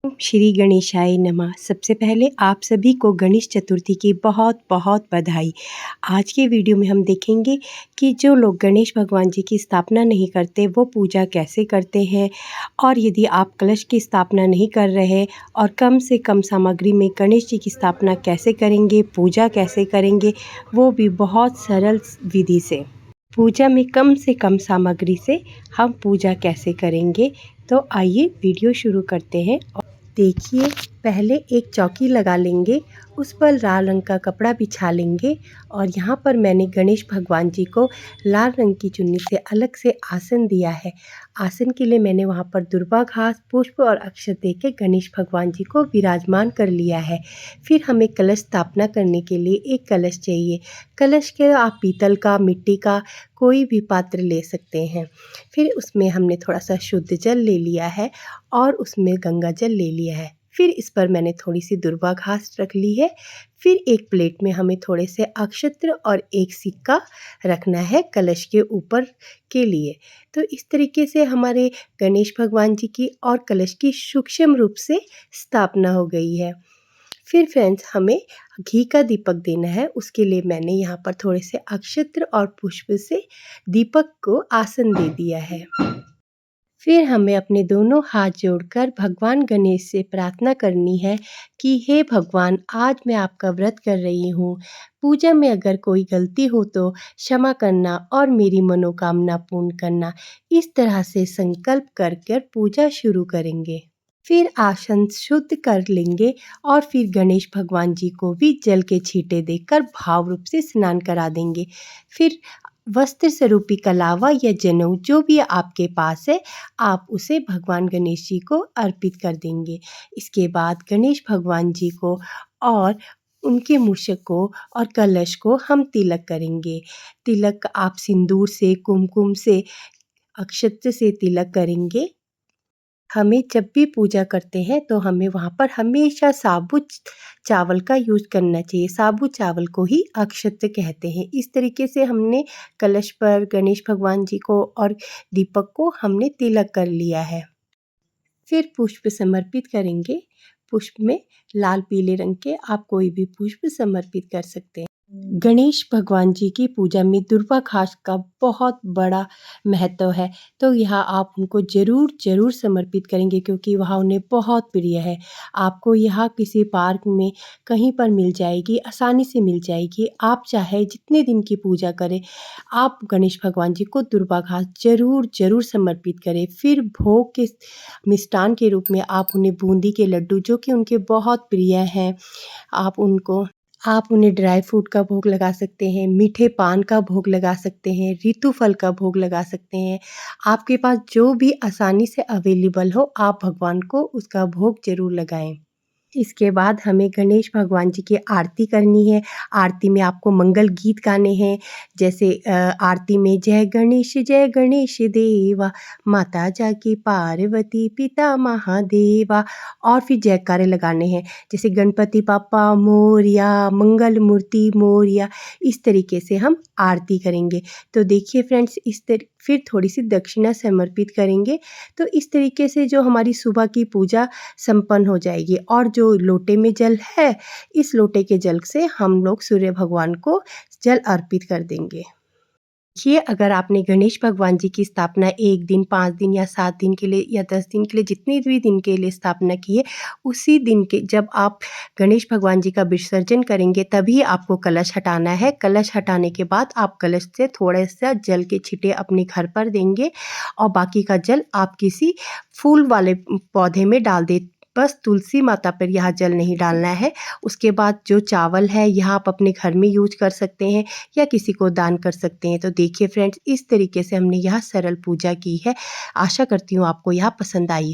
श्री गणेशाय नमः। सबसे पहले आप सभी को गणेश चतुर्थी की बहुत बहुत बधाई। आज के वीडियो में हम देखेंगे कि जो लोग गणेश भगवान जी की स्थापना नहीं करते वो पूजा कैसे करते हैं, और यदि आप कलश की स्थापना नहीं कर रहे और कम से कम सामग्री में गणेश जी की स्थापना कैसे करेंगे, पूजा कैसे करेंगे, वो भी बहुत सरल विधि से। पूजा में कम से कम सामग्री से हम पूजा कैसे करेंगे, तो आइए वीडियो शुरू करते हैं। देखिए, पहले एक चौकी लगा लेंगे, उस पर लाल रंग का कपड़ा बिछा लेंगे और यहाँ पर मैंने गणेश भगवान जी को लाल रंग की चुन्नी से अलग से आसन दिया है। आसन के लिए मैंने वहाँ पर दुर्वा घास, पुष्प और अक्षत देके गणेश भगवान जी को विराजमान कर लिया है। फिर हमें कलश स्थापना करने के लिए एक कलश चाहिए। कलश के आप पीतल का, मिट्टी का कोई भी पात्र ले सकते हैं। फिर उसमें हमने थोड़ा सा शुद्ध जल ले लिया है और उसमें गंगा जल ले लिया है। फिर इस पर मैंने थोड़ी सी दुर्वा घास रख ली है। फिर एक प्लेट में हमें थोड़े से अक्षत्र और एक सिक्का रखना है कलश के ऊपर के लिए। तो इस तरीके से हमारे गणेश भगवान जी की और कलश की सूक्ष्म रूप से स्थापना हो गई है। फिर फ्रेंड्स, हमें घी का दीपक देना है। उसके लिए मैंने यहाँ पर थोड़े से अक्षत्र और पुष्प से दीपक को आसन दे दिया है। फिर हमें अपने दोनों हाथ जोड़कर भगवान गणेश से प्रार्थना करनी है कि हे भगवान, आज मैं आपका व्रत कर रही हूँ। पूजा में अगर कोई गलती हो तो क्षमा करना और मेरी मनोकामना पूर्ण करना। इस तरह से संकल्प कर कर पूजा शुरू करेंगे। फिर आसन शुद्ध कर लेंगे और फिर गणेश भगवान जी को भी जल के छींटे देकर भाव रूप से स्नान करा देंगे। फिर वस्त्र स्वरूपी कलावा या जनेऊ जो भी आपके पास है, आप उसे भगवान गणेश जी को अर्पित कर देंगे। इसके बाद गणेश भगवान जी को और उनके मूषक को और कलश को हम तिलक करेंगे। तिलक आप सिंदूर से, कुमकुम से, अक्षत से तिलक करेंगे। हमें जब भी पूजा करते हैं तो हमें वहाँ पर हमेशा साबुत चावल का यूज़ करना चाहिए। साबुत चावल को ही अक्षत कहते हैं। इस तरीके से हमने कलश पर गणेश भगवान जी को और दीपक को हमने तिलक कर लिया है। फिर पुष्प समर्पित करेंगे। पुष्प में लाल पीले रंग के आप कोई भी पुष्प समर्पित कर सकते हैं। गणेश भगवान जी की पूजा में दुर्वा घास का बहुत बड़ा महत्व है, तो यहाँ आप उनको ज़रूर समर्पित करेंगे क्योंकि वह उन्हें बहुत प्रिय है। आपको यहाँ किसी पार्क में कहीं पर मिल जाएगी, आसानी से मिल जाएगी। आप चाहे जितने दिन की पूजा करें, आप गणेश भगवान जी को दुर्वा घास ज़रूर समर्पित करें। फिर भोग के मिष्ठान के रूप में आप उन्हें बूंदी के लड्डू, जो कि उनके बहुत प्रिय हैं, आप उन्हें ड्राई फ्रूट का भोग लगा सकते हैं, मीठे पान का भोग लगा सकते हैं, ऋतु फल का भोग लगा सकते हैं। आपके पास जो भी आसानी से अवेलेबल हो, आप भगवान को उसका भोग ज़रूर लगाएं। इसके बाद हमें गणेश भगवान जी की आरती करनी है। आरती में आपको मंगल गीत गाने हैं, जैसे आरती में जय गणेश देवा, माता जाकी पार्वती, पिता महादेवा, और फिर जयकारे लगाने हैं, जैसे गणपति बाप्पा मोरया, मंगल मूर्ति मोरया। इस तरीके से हम आरती करेंगे। तो देखिए फ्रेंड्स, फिर थोड़ी सी दक्षिणा समर्पित करेंगे। तो इस तरीके से जो हमारी सुबह की पूजा संपन्न हो जाएगी। और जो लोटे में जल है, इस लोटे के जल से हम लोग सूर्य भगवान को जल अर्पित कर देंगे। ये अगर आपने गणेश भगवान जी की स्थापना 1 दिन, 5 दिन या 7 दिन के लिए या 10 दिन के लिए, जितने भी दिन के लिए स्थापना की है, उसी दिन के जब आप गणेश भगवान जी का विसर्जन करेंगे तभी आपको कलश हटाना है। कलश हटाने के बाद आप कलश से थोड़ा सा जल के छींटे अपने घर पर देंगे और बाकी का जल आप किसी फूल वाले पौधे में डाल दें। बस तुलसी माता पर यहाँ जल नहीं डालना है। उसके बाद जो चावल है, यह आप अपने घर में यूज कर सकते हैं या किसी को दान कर सकते हैं। तो देखिए फ्रेंड्स, इस तरीके से हमने यह सरल पूजा की है। आशा करती हूँ आपको यह पसंद आई हो।